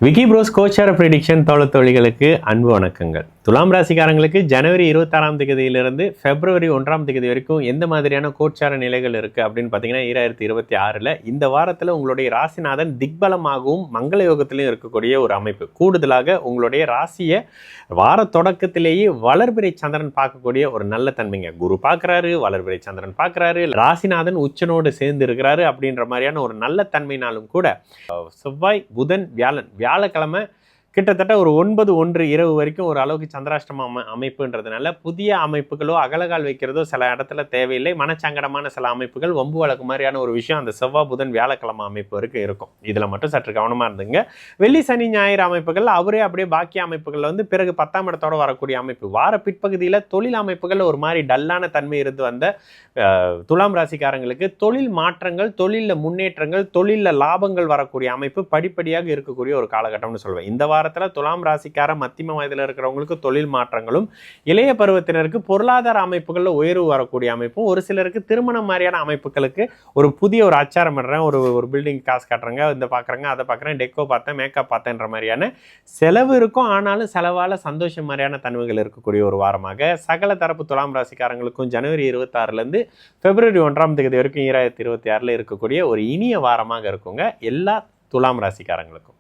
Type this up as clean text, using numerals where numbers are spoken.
Vicky pros கோச்சார prediction தோழிகளுக்கு அன்பு வணக்கங்கள். துலாம் ராசிக்காரங்களுக்கு ஜனவரி 26ஆம் தேதியிலிருந்து பிப்ரவரி 1ஆம் தேதி வரைக்கும் எந்த மாதிரியான கோச்சார நிலைகள் இருக்குது அப்படின்னு பார்த்தீங்கன்னா 2026 இந்த வாரத்தில் உங்களுடைய ராசிநாதன் திக்பலமாகவும் மங்கள யோகத்திலையும் இருக்கக்கூடிய ஒரு அமைப்பு. கூடுதலாக உங்களுடைய ராசியை வார தொடக்கத்திலேயே வளர்பிறை சந்திரன் பார்க்கக்கூடிய ஒரு நல்ல தன்மைங்க. குரு பார்க்குறாரு, வளர்பிறை சந்திரன் பார்க்குறாரு, ராசிநாதன் உச்சனோடு சேர்ந்து இருக்கிறாரு அப்படின்ற மாதிரியான ஒரு நல்ல தன்மைனாலும் கூட செவ்வாய், புதன், வியாழக்கிழமை கிட்டத்தட்ட ஒரு 9-1 இரவு வரைக்கும் ஒரு அளவுக்கு சந்திராஷ்டம அமைப்புன்றதுனால புதிய அமைப்புகளோ அகலகால் வைக்கிறதோ சில இடத்துல தேவையில்லை. மனச்சங்கடமான சில அமைப்புகள், வம்பு வழக்கு மாதிரியான ஒரு விஷயம் அந்த செவ்வாய், புதன், வியாழக்கிழமை அமைப்பு வரைக்கும் இருக்கும். இதில் மட்டும் சற்று கவனமாக இருந்துங்க. வெள்ளி, சனி, ஞாயிறு அமைப்புகள் அவரே அப்படியே பாக்கிய அமைப்புகளில் பிறகு 10ஆம் இடத்தோட வரக்கூடிய அமைப்பு. வார பிற்பகுதியில் தொழில் அமைப்புகள் ஒரு மாதிரி டல்லான தன்மை இருந்து வந்த துலாம் ராசிக்காரங்களுக்கு தொழில் மாற்றங்கள், தொழிலில் முன்னேற்றங்கள், தொழிலில் லாபங்கள் வரக்கூடிய அமைப்பு படிப்படியாக இருக்கக்கூடிய ஒரு காலகட்டம்னு சொல்வேன். இந்த வாரத்தில் துலாம் ராசிக்கார மத்தியம வயதில் இருக்கிறவங்களுக்கு தொழில் மாற்றங்களும், இளைய பருவத்தினருக்கு பொருளாதார அமைப்புகளில் உயர்வு வரக்கூடிய அமைப்பும், ஒரு சிலருக்கு திருமணம் மாதிரியான அமைப்புகளுக்கு ஒரு புதிய ஒரு அச்சாரம் இடுறேன், ஒரு பில்டிங் காசு காட்டுறேங்க, இந்த பார்க்குறேங்க, அதை பார்க்குறேன், டெக்கோ பார்த்தேன், மேக்கப் பார்த்தேன்ற மாதிரியான செலவு இருக்கும். ஆனாலும் செலவால் சந்தோஷம் மாதிரியான தன்மைகள் இருக்கக்கூடிய ஒரு வாரமாக சகல தரப்பு துலாம் ராசிக்காரங்களுக்கும் ஜனவரி 26 பிப்ரவரி 1ஆம் தேதி வரைக்கும் 2026 இருக்கக்கூடிய ஒரு இனிய வாரமாக இருக்குங்க எல்லா துலாம் ராசிக்காரங்களுக்கும்.